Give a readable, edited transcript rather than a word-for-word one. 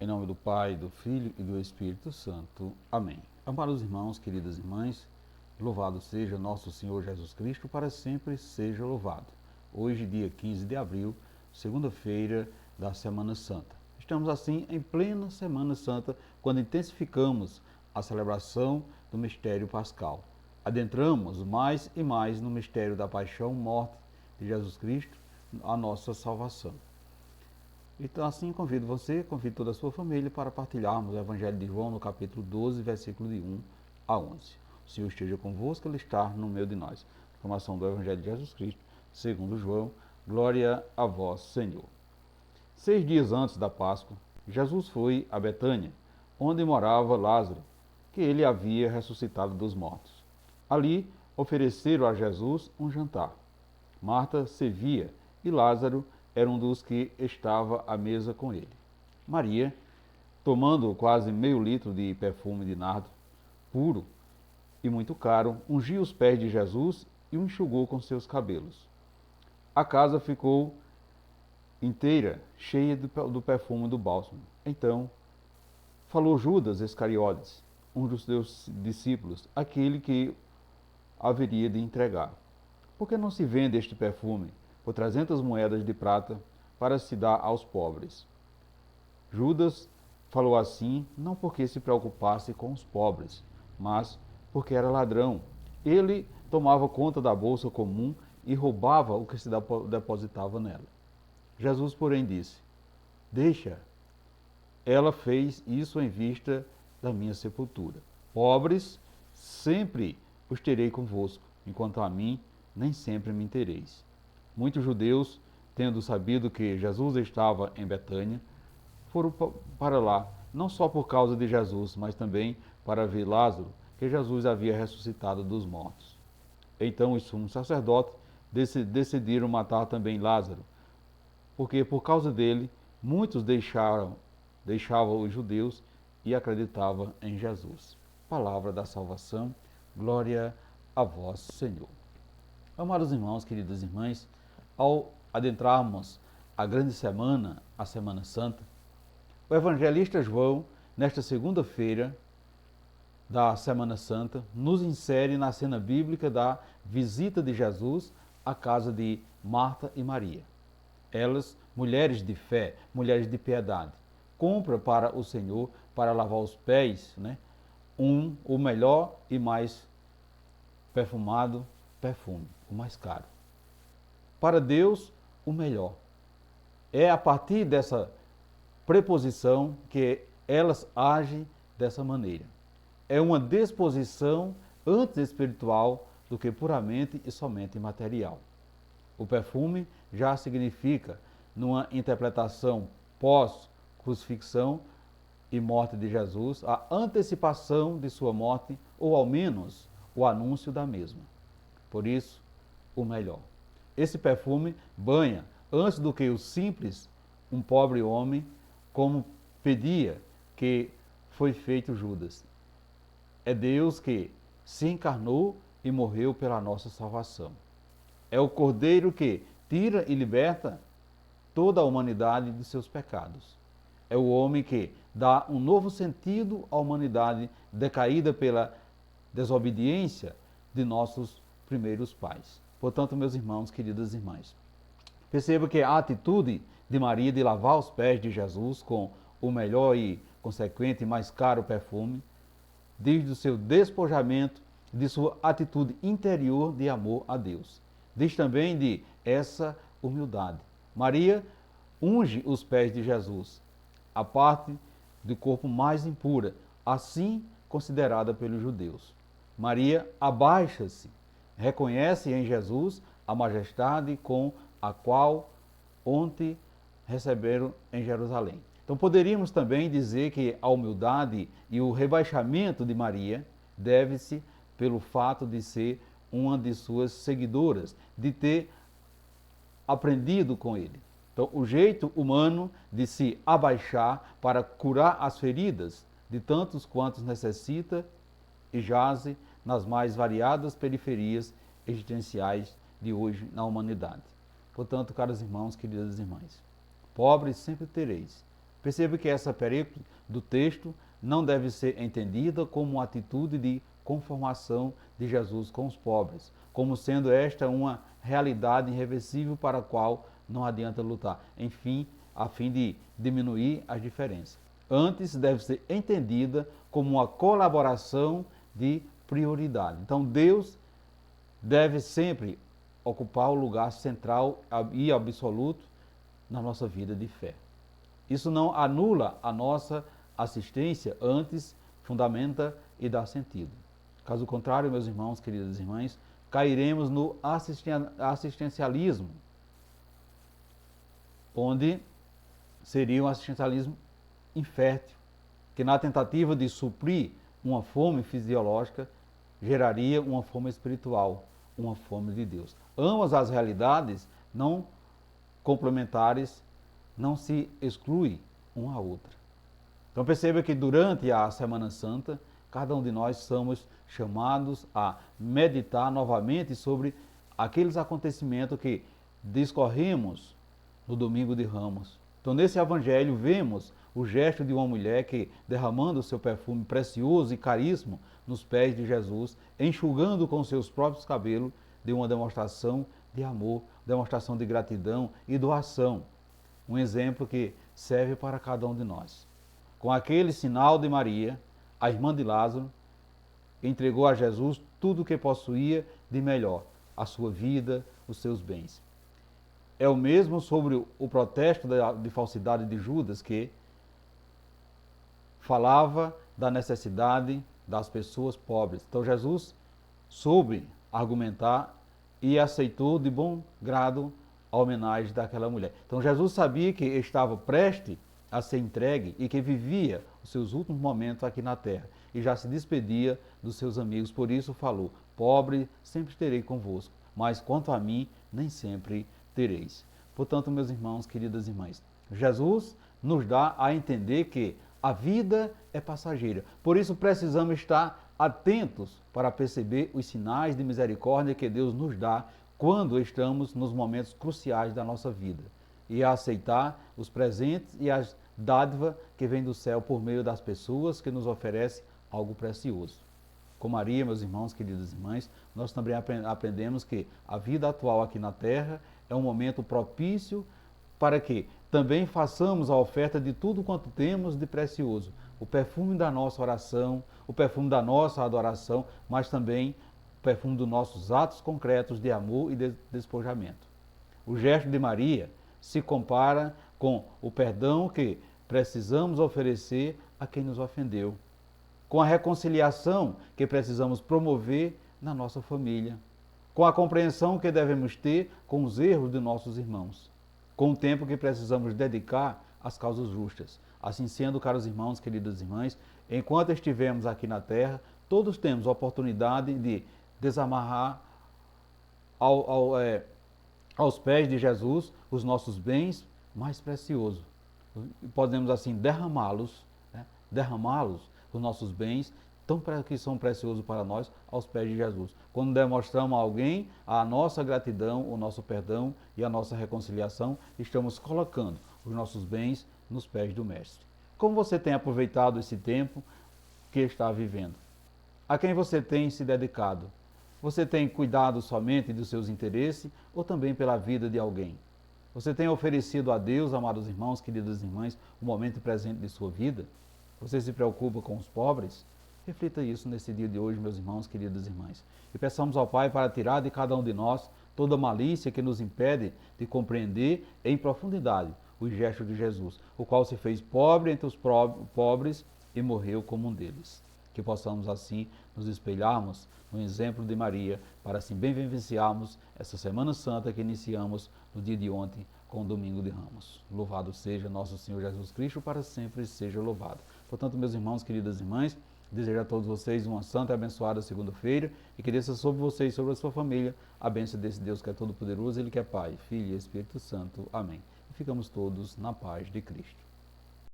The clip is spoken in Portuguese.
Em nome do Pai, do Filho e do Espírito Santo. Amém. Amados irmãos, queridas irmãs, louvado seja nosso Senhor Jesus Cristo, para sempre seja louvado. Hoje, dia 15 de abril, segunda-feira da Semana Santa. Estamos assim em plena Semana Santa, quando intensificamos a celebração do mistério pascal. Adentramos mais e mais no mistério da paixão, morte de Jesus Cristo, a nossa salvação. Então, assim, convido você, convido toda a sua família para partilharmos o Evangelho de João no capítulo 12, versículo de 1 a 11. O Senhor esteja convosco, Ele está no meio de nós. Proclamação do Evangelho de Jesus Cristo, segundo João. Glória a vós, Senhor. 6 dias antes da Páscoa, Jesus foi a Betânia, onde morava Lázaro, que ele havia ressuscitado dos mortos. Ali ofereceram a Jesus um jantar. Marta servia e Lázaro era um dos que estava à mesa com ele. Maria, tomando quase meio litro de perfume de nardo, puro e muito caro, ungiu os pés de Jesus e o enxugou com seus cabelos. A casa ficou inteira, cheia do perfume do bálsamo. Então, falou Judas Iscariotes, um dos seus discípulos, aquele que haveria de entregar. Por que não se vende este perfume por 300 moedas de prata para se dar aos pobres? Judas falou assim não porque se preocupasse com os pobres, mas porque era ladrão. Ele tomava conta da bolsa comum e roubava o que se depositava nela. Jesus, porém, disse: Deixa, ela fez isso em vista da minha sepultura. Pobres, sempre os terei convosco, enquanto a mim nem sempre me tereis. Muitos judeus, tendo sabido que Jesus estava em Betânia, foram para lá, não só por causa de Jesus, mas também para ver Lázaro, que Jesus havia ressuscitado dos mortos. Então os sumos sacerdotes decidiram matar também Lázaro, porque por causa dele muitos deixavam os judeus e acreditavam em Jesus. Palavra da salvação, glória a vós, Senhor. Amados irmãos, queridas irmãs, ao adentrarmos a grande semana, a Semana Santa, o evangelista João, nesta segunda-feira da Semana Santa, nos insere na cena bíblica da visita de Jesus à casa de Marta e Maria. Elas, mulheres de fé, mulheres de piedade, compram para o Senhor, para lavar os pés, o melhor e mais perfumado perfume, o mais caro. Para Deus, o melhor. É a partir dessa preposição que elas agem dessa maneira. É uma disposição antes espiritual do que puramente e somente material. O perfume já significa, numa interpretação pós-crucifixão e morte de Jesus, a antecipação de sua morte, ou ao menos o anúncio da mesma. Por isso, o melhor. Esse perfume banha, antes do que o simples, um pobre homem, como pedia que foi feito Judas. É Deus que se encarnou e morreu pela nossa salvação. É o Cordeiro que tira e liberta toda a humanidade de seus pecados. É o homem que dá um novo sentido à humanidade decaída pela desobediência de nossos primeiros pais. Portanto, meus irmãos, queridas irmãs, perceba que a atitude de Maria de lavar os pés de Jesus com o melhor e consequente e mais caro perfume, diz do seu despojamento, de sua atitude interior de amor a Deus. Diz também de essa humildade. Maria unge os pés de Jesus, a parte do corpo mais impura, assim considerada pelos judeus. Maria abaixa-se, reconhece em Jesus a majestade com a qual ontem receberam em Jerusalém. Então poderíamos também dizer que a humildade e o rebaixamento de Maria deve-se pelo fato de ser uma de suas seguidoras, de ter aprendido com ele. Então, o jeito humano de se abaixar para curar as feridas de tantos quantos necessita e jaze nas mais variadas periferias existenciais de hoje na humanidade. Portanto, caros irmãos, queridas irmãs, pobres sempre tereis, Perceba que essa perícope do texto não deve ser entendida como uma atitude de conformação de Jesus com os pobres, como sendo esta uma realidade irreversível para a qual não adianta lutar, enfim, a fim de diminuir as diferenças. Antes, deve ser entendida como uma colaboração de prioridade. Então, Deus deve sempre ocupar o lugar central e absoluto na nossa vida de fé. Isso não anula a nossa assistência, antes fundamenta e dá sentido. Caso contrário, meus irmãos, queridas irmãs, cairemos no assistencialismo, onde seria um assistencialismo infértil, que na tentativa de suprir uma fome fisiológica, geraria uma fome espiritual, uma fome de Deus. Ambas as realidades não complementares não se excluem uma a outra. Então perceba que durante a Semana Santa, cada um de nós somos chamados a meditar novamente sobre aqueles acontecimentos que discorremos no Domingo de Ramos. Então nesse evangelho vemos o gesto de uma mulher que, derramando o seu perfume precioso e caríssimo nos pés de Jesus, enxugando com seus próprios cabelos, deu uma demonstração de amor, demonstração de gratidão e doação. Um exemplo que serve para cada um de nós. Com aquele sinal de Maria, a irmã de Lázaro entregou a Jesus tudo o que possuía de melhor, a sua vida, os seus bens. É o mesmo sobre o protesto de falsidade de Judas, que falava da necessidade das pessoas pobres. Então Jesus soube argumentar e aceitou de bom grado a homenagem daquela mulher. Então Jesus sabia que estava prestes a ser entregue e que vivia os seus últimos momentos aqui na terra e já se despedia dos seus amigos. Por isso falou: pobre sempre terei convosco, mas quanto a mim nem sempre tereis. Portanto, meus irmãos, queridas irmãs, Jesus nos dá a entender que a vida é passageira. Por isso precisamos estar atentos para perceber os sinais de misericórdia que Deus nos dá quando estamos nos momentos cruciais da nossa vida e a aceitar os presentes e as dádivas que vêm do céu por meio das pessoas que nos oferecem algo precioso. Com Maria, meus irmãos, queridas irmãs, nós também aprendemos que a vida atual aqui na terra é um momento propício para que também façamos a oferta de tudo quanto temos de precioso, o perfume da nossa oração, o perfume da nossa adoração, mas também o perfume dos nossos atos concretos de amor e de despojamento. O gesto de Maria se compara com o perdão que precisamos oferecer a quem nos ofendeu, com a reconciliação que precisamos promover na nossa família, com a compreensão que devemos ter com os erros de nossos irmãos, com o tempo que precisamos dedicar às causas justas. Assim sendo, caros irmãos, queridas irmãs, enquanto estivermos aqui na terra, todos temos a oportunidade de desamarrar aos pés de Jesus os nossos bens mais preciosos. Podemos assim derramá-los, os nossos bens que são preciosos para nós, aos pés de Jesus. Quando demonstramos a alguém a nossa gratidão, o nosso perdão e a nossa reconciliação, estamos colocando os nossos bens nos pés do Mestre. Como você tem aproveitado esse tempo que está vivendo? A quem você tem se dedicado? Você tem cuidado somente dos seus interesses ou também pela vida de alguém? Você tem oferecido a Deus, amados irmãos, queridas irmãs, o momento presente de sua vida? Você se preocupa com os pobres? Reflita isso nesse dia de hoje, meus irmãos, queridas irmãs. E peçamos ao Pai para tirar de cada um de nós toda malícia que nos impede de compreender em profundidade os gestos de Jesus, o qual se fez pobre entre os pobres e morreu como um deles. Que possamos assim nos espelharmos no exemplo de Maria, para assim bem vivenciarmos essa Semana Santa que iniciamos no dia de ontem com o Domingo de Ramos. Louvado seja nosso Senhor Jesus Cristo, para sempre seja louvado. Portanto, meus irmãos, queridas irmãs, desejo a todos vocês uma santa e abençoada segunda-feira e que desça sobre vocês e sobre a sua família a bênção desse Deus que é todo-poderoso, Ele que é Pai, Filho e Espírito Santo. Amém. E ficamos todos na paz de Cristo.